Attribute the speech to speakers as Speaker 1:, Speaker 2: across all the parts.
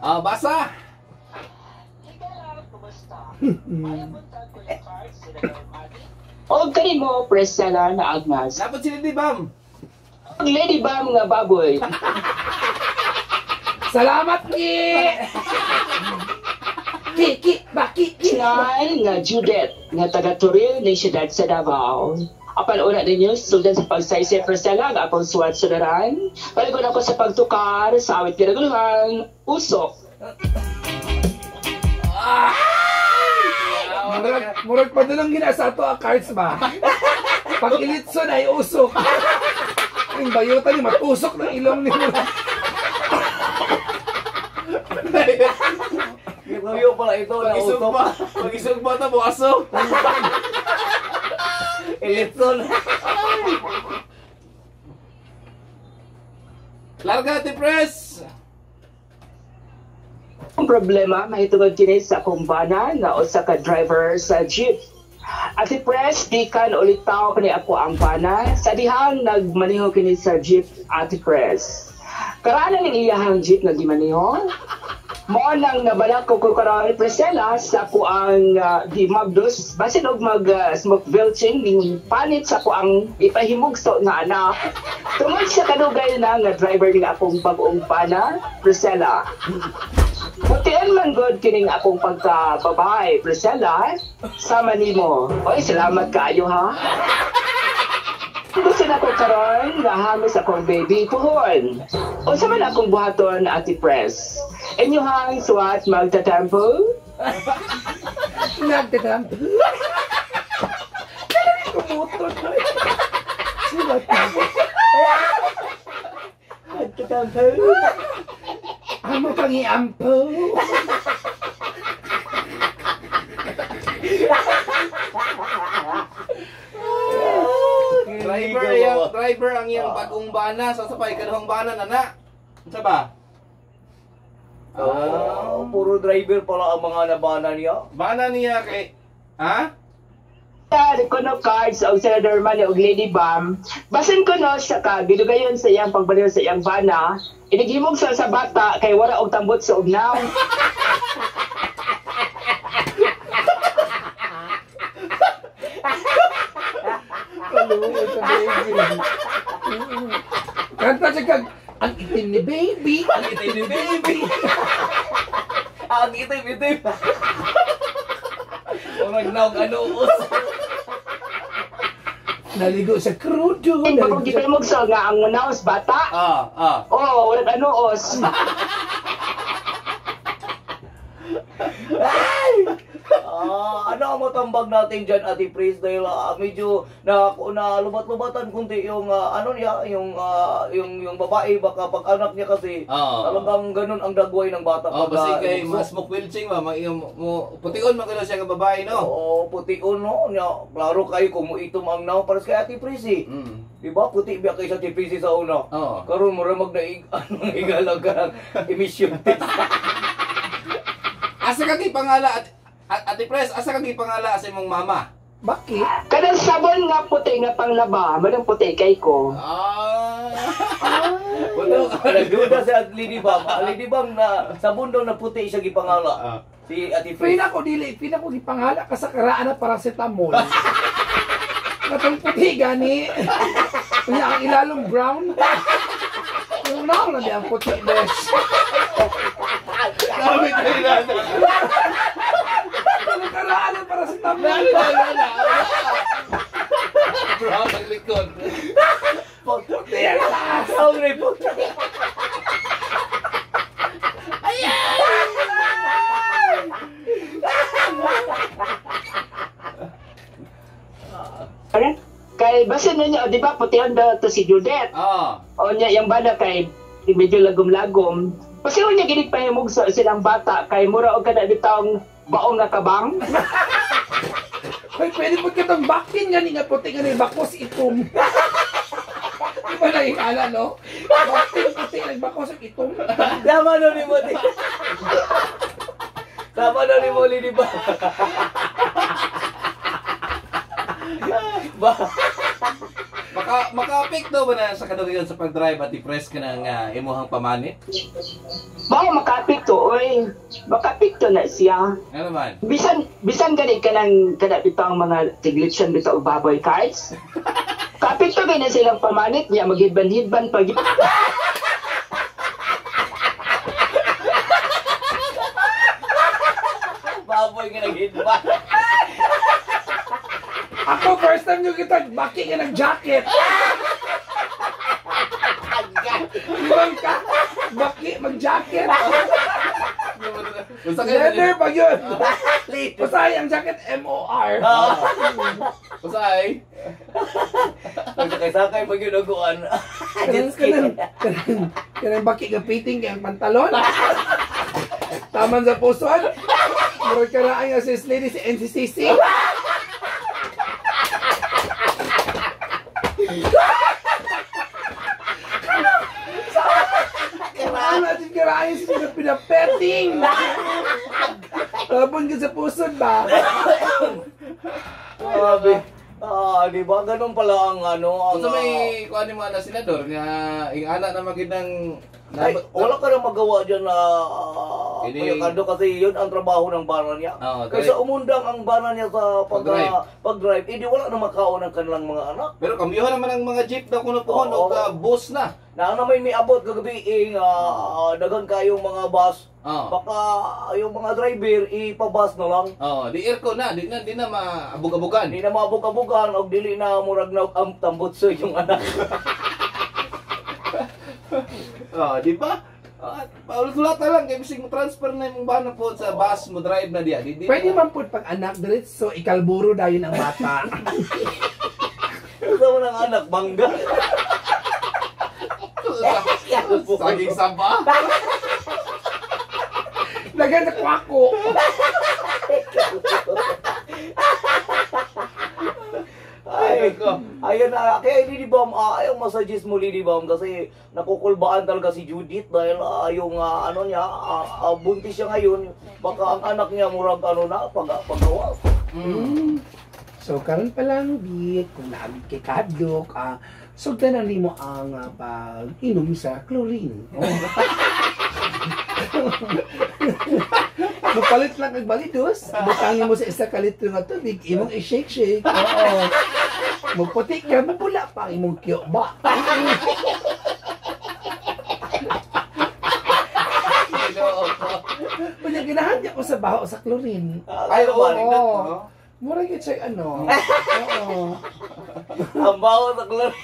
Speaker 1: Basa.
Speaker 2: O kani mo Priscilla na Agnes.
Speaker 1: Dapat si Lady Bam.
Speaker 2: Ang Lady Bam nga baboy.
Speaker 3: Salamat, Ki! Ki!
Speaker 2: Sinay nga Judith nga taga Turil ng siyudad sa Davao. Apan una ninyo, suldan sa pagsaysay Priscilla nga akong suwat sudaran. Palagon ako sa pagtukar sa awit kinaguluhan, usok.
Speaker 3: Murag pa doon ginasa ito ang cards ba? Pag ilitson ay usok. Yung bayutan niya matusok ng ilong niya.
Speaker 4: Gituyo pala ito na usok.
Speaker 1: Pag-isog ba ito, buwaso?
Speaker 4: Ilitson.
Speaker 1: Larga, Ate Pres!
Speaker 2: Ang problema, mahitungod kini sa akong bana nga usa ka driver sa jeep. Ati Pres, di kan ulit tao kani ako ang bana. Sa dihang nagmaniho kini sa jeep, Ati Pres. Karana ning iyahang jeep nga gimaniho. Mo nang nabalak ko karon Priscilla sa ako ang di magdus basin og mag smoke belching ning panit sa ako ang ipahimugso nga anak. Tungod sa kadugay na nga driver ning akong bag-ong bana, Priscilla. Mutian man god kining akong pagka-babae, Priscilla, sama nimo. Oy, salamat kaayo ha. Gusto na ko karon nga hamis akong baby puhon. Unsa man akong buhaton, Ate Pres? Inyuhang suwat magtatampo?
Speaker 3: Nagtatampo. Kumutot.
Speaker 4: Nagtatampo.
Speaker 3: Amo kang iampo.
Speaker 1: Driver ang iyang bagong bana sa sapay kaduhang bana nana. Unsa ba?
Speaker 4: Puro driver pala ang mga nabana niya.
Speaker 1: Bana niya kay
Speaker 2: Di ko no cards o Senator Manny o Lady Bam. Basin ko no siya ka, gidugayon sa iyang pagbaliw sa iyang bana. Inigimog sa bata kay wala og tambot sa ugnaw.
Speaker 3: Kanta siya kag, ang itim ni baby.
Speaker 4: Ang itim ni baby. Ang itim. Orang naog anuos.
Speaker 3: Naligo sa krudo.
Speaker 2: Pag gipimog sa nga ang naos bata. Oo, wala anuos.
Speaker 4: Ano ang matambag natin dyan, Ate Pris? Dahil medyo na lubat-lubatan kunti yung ano niya, yung babae, baka pag anak niya kasi talagang ganun ang dagway ng bata.
Speaker 1: Kasi kay mas smoke wilching ba, putiun magano siya nga babae, no?
Speaker 4: Oo, putiun, no? Klaro kayo kung mo itom ang naw para kay Ate Pris, eh. Diba? Puti biya kay sa Ate Pris sa una. Karon mo ramag na igalag ka ng emission test.
Speaker 1: Asa kang ipangala, Ate Pres, asa kang ipangala sa imong mama?
Speaker 3: Bakit?
Speaker 2: Kanang sabon nga puti nga panglaba, manang puti kay ko.
Speaker 4: Nagduda si Lady Bam. Lady Bam na sabon daw na puti siya gipangala. Si Ate Pris.
Speaker 3: Pina ko gipanghala ka sa karaan na paracetamol. Katong puti gani. Kanya ang ilalong brown. Yung naong na ang puti besh.
Speaker 1: Kami tayo
Speaker 3: Ang karaan na paracetamol.
Speaker 1: Brown ang likod.
Speaker 3: Puti ang taas.
Speaker 4: Ang report.
Speaker 2: Kay basin niya, di ba putihan daw to si Judith. O niya yung bana kay medyo lagom-lagom. Kasi niya ginit pahimog sa silang bata kay mura og kada bitawng baong nga kabang.
Speaker 3: Ay, pwede po kitang bakin nga ni nga puti nga ni bakos itom. Di ba naingala, no? Bakin puti nagbakos ang itom.
Speaker 4: Tama na ni mo. Tama na ni mo, Lady Bam.
Speaker 1: Maka-apekto ba na sa kadugigan sa pag-drive at i-press ka ng imuhang pamanit?
Speaker 2: Bao makapikto oy. Makapikto na siya.
Speaker 1: Ano man?
Speaker 2: Bisan gani ka ng bitang mga tiglitson bitaw baboy cards. Kapikto gani silang pamanit niya maghidban-hidban pag
Speaker 4: Baboy nga naghidba.
Speaker 3: Ako, first time nyo kita, baki ka ng jacket. Ibang ka, baki, mag-jacket. Leather pa yun. Usay ang jacket, MOR.
Speaker 1: Usay.
Speaker 4: Nagsakay-sakay pag yun aguan.
Speaker 3: Kanang baki ka fitting kayang pantalon. Taman sa pusuan. Murag ka na ang sis lady si NCCC. Ano natin karayan sa pinapetting? Tapon ka sa puson ba?
Speaker 4: Grabe. Di ba? Ganun pala ang ano.
Speaker 1: Kung may kuha ni mga senador nga yung anak na magandang
Speaker 4: Ay, wala ka na magawa dyan na Kuya Kando kasi yun ang trabaho ng bana niya. Kaysa umundang ang bana niya sa pag-drive, hindi wala na makaon ng kanilang mga anak.
Speaker 1: Pero kambiyohan naman ang mga jeep na kuno-kuno o bus na.
Speaker 4: Na naman may abot kagabi dagang kayong mga bus. Baka yung mga driver ipabas na lang.
Speaker 1: Di aircon na, di na maabog-abogan.
Speaker 4: Di na maabog-abogan o dili na murag na ang tambutso yung anak.
Speaker 1: Di ba? Paulit-ulat na lang, kaya bising mo transfer na yung bana po sa bus mo drive na diya.
Speaker 3: Pwede man po pag anak diretso ikalburo dayon ang bata.
Speaker 4: Gusto mo ng anak, mangga.
Speaker 1: Saging samba.
Speaker 3: Lagan sa kwako.
Speaker 4: Ayun na, kaya hindi di ba, ayaw massuggest muli di ba, kasi nakukulbaan talaga si Judith dahil yung ano niya, buntis siya ngayon, baka ang anak niya murag ano na, pagawa.
Speaker 3: So karon pa lang bit kung naabit kay kadlok, sugdan na nimo ang pag-inom sa chlorine. Mapalit lang kag balidos, butangin mo sa isa ka litro nga tubig, imong i-shake. Oo. Magputi ka, mapula pa ang imong kyo ba? Pwede ginahan ko sa baho sa chlorine.
Speaker 1: Ay, oo.
Speaker 3: Mura yun siya ano. Oo.
Speaker 4: Ang baho sa klaro.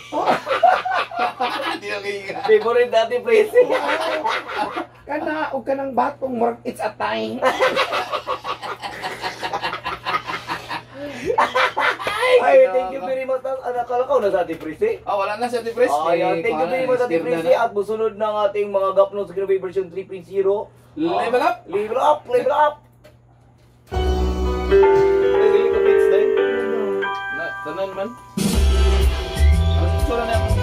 Speaker 1: Hindi na kaya.
Speaker 4: Favorite dati, Prezi.
Speaker 3: Kana, huwag ka ng batong, murag it's a time.
Speaker 4: Ay, thank you very much. Nakala ko na sa ating Prezi.
Speaker 1: Wala na si Ate Pres.
Speaker 4: Ayan, thank you very much Ate Prezi. At busunod ng ating mga Gapno sa Grabay version 3.0.
Speaker 1: Level up!
Speaker 4: Level up! Level up! Dili ka bits dahil?
Speaker 1: Tanan man. Ang sura na yung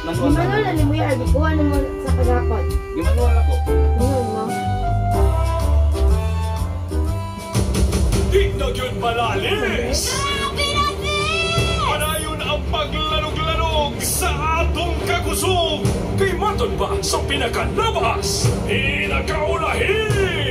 Speaker 1: nasuwa sa
Speaker 5: Gimana na mo yan? Kuha na mo sa kagapon.
Speaker 1: Gimanuwa na ko.
Speaker 5: Ngayon mo.
Speaker 6: Di na yun malalis! Panayon ang paglanog-lanog sa atong kagusog! Kay maton ba sa pinakalabas? Pinakaulahin!